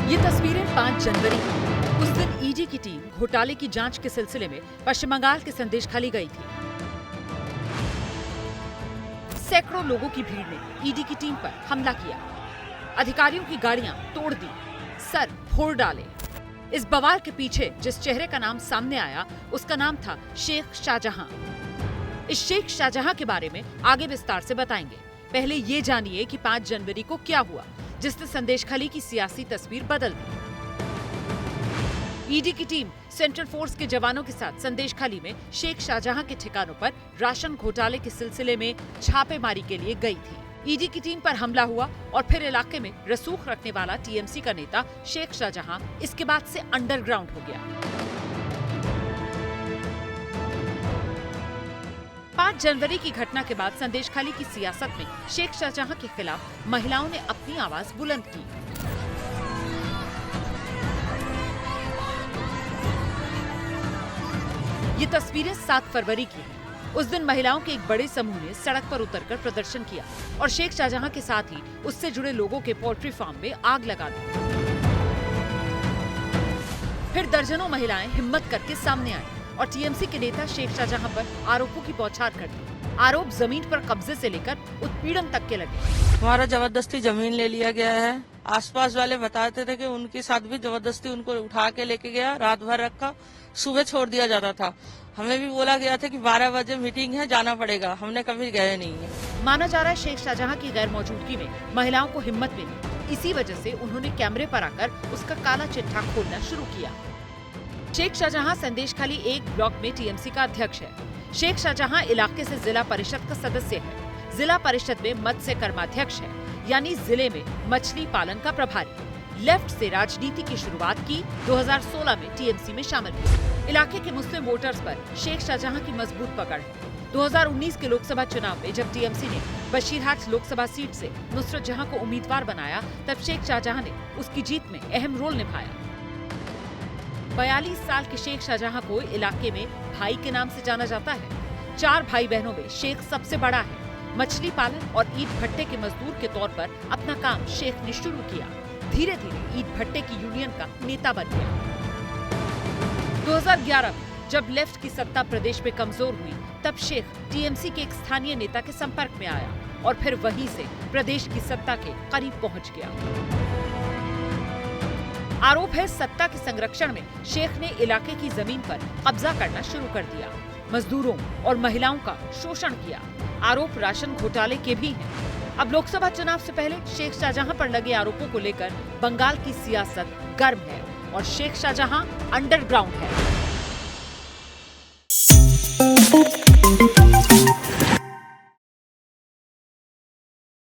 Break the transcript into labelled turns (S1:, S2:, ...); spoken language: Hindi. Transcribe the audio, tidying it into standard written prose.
S1: ये तस्वीरें 5 जनवरी की। उस दिन ईडी की टीम घोटाले की जांच के सिलसिले में पश्चिम बंगाल के संदेशखाली गई थी। सैकड़ों लोगों की भीड़ ने ईडी की टीम पर हमला किया, अधिकारियों की गाड़ियां तोड़ दी, सर फोड़ डाले। इस बवाल के पीछे जिस चेहरे का नाम सामने आया उसका नाम था शेख शाहजहां। इस शेख शाहजहां के बारे में आगे विस्तार से बताएंगे। पहले ये जानिए कि 5 जनवरी को क्या हुआ जिसने संदेशखाली की सियासी तस्वीर बदल दी। ईडी की टीम सेंट्रल फोर्स के जवानों के साथ संदेशखाली में शेख शाहजहां के ठिकानों पर राशन घोटाले के सिलसिले में छापेमारी के लिए गई थी। ईडी की टीम पर हमला हुआ और फिर इलाके में रसूख रखने वाला टीएमसी का नेता शेख शाहजहां इसके बाद से अंडरग्राउंड हो गया। 5 जनवरी की घटना के बाद संदेशखाली की सियासत में शेख शाहजहां के खिलाफ महिलाओं ने अपनी आवाज बुलंद की। ये तस्वीरें 7 फरवरी की हैं। उस दिन महिलाओं के एक बड़े समूह ने सड़क पर उतरकर प्रदर्शन किया और शेख शाहजहां के साथ ही उससे जुड़े लोगों के पोल्ट्री फार्म में आग लगा दी। फिर दर्जनों महिलाएं हिम्मत करके सामने आईं और टीएमसी के नेता शेख शाहजहां पर आरोपों की बौछार कर दी। आरोप जमीन पर कब्जे से लेकर उत्पीड़न तक के लगे।
S2: हमारा जबरदस्ती जमीन ले लिया गया है। आसपास वाले बताते थे कि उनके साथ भी जबरदस्ती उनको उठा के लेके गया, रात भर रखा, सुबह छोड़ दिया जाता था। हमें भी बोला गया था कि 12 बजे मीटिंग है, जाना पड़ेगा। हमने कभी गए नहीं है।
S1: माना जा रहा है शेख शाहजहां की गैर मौजूदगी में महिलाओं को हिम्मत मिली। इसी वजह से उन्होंने कैमरे पर आकर उसका काला चिट्ठा खोलना शुरू किया। शेख शाहजहां संदेशखाली 1 ब्लॉक में टीएमसी का अध्यक्ष है। शेख शाहजहां इलाके से जिला परिषद का सदस्य है। जिला परिषद में मत्स्य कर्माध्यक्ष है, यानी जिले में मछली पालन का प्रभारी। लेफ्ट से राजनीति की शुरुआत की, 2016 में टीएमसी में शामिल हुए। इलाके के मुस्लिम वोटर्स पर शेख शाहजहां की मजबूत पकड़ है। 2019 के लोकसभा चुनाव में जब टीएमसी ने बशीरहाट लोकसभा सीट से नुसरत जहां को उम्मीदवार बनाया, तब शेख शाहजहां ने उसकी जीत में अहम रोल निभाया। 42 साल के शेख शाहजहां को इलाके में भाई के नाम से जाना जाता है। 4 भाई बहनों में शेख सबसे बड़ा है। मछली पालन और ईंट भट्टे के मजदूर के तौर पर अपना काम शेख ने शुरू किया। धीरे धीरे ईंट भट्टे की यूनियन का नेता बन गया। 2011 में जब लेफ्ट की सत्ता प्रदेश में कमजोर हुई, तब शेख टीएमसी के एक स्थानीय नेता के संपर्क में आया और फिर वहीं से प्रदेश की सत्ता के करीब पहुंच गया। आरोप है सत्ता के संरक्षण में शेख ने इलाके की जमीन पर कब्जा करना शुरू कर दिया, मजदूरों और महिलाओं का शोषण किया। आरोप राशन घोटाले के भी हैं। अब लोकसभा चुनाव से पहले शेख शाहजहां पर लगे आरोपों को लेकर बंगाल की सियासत गर्म है और शेख शाहजहां अंडरग्राउंड है।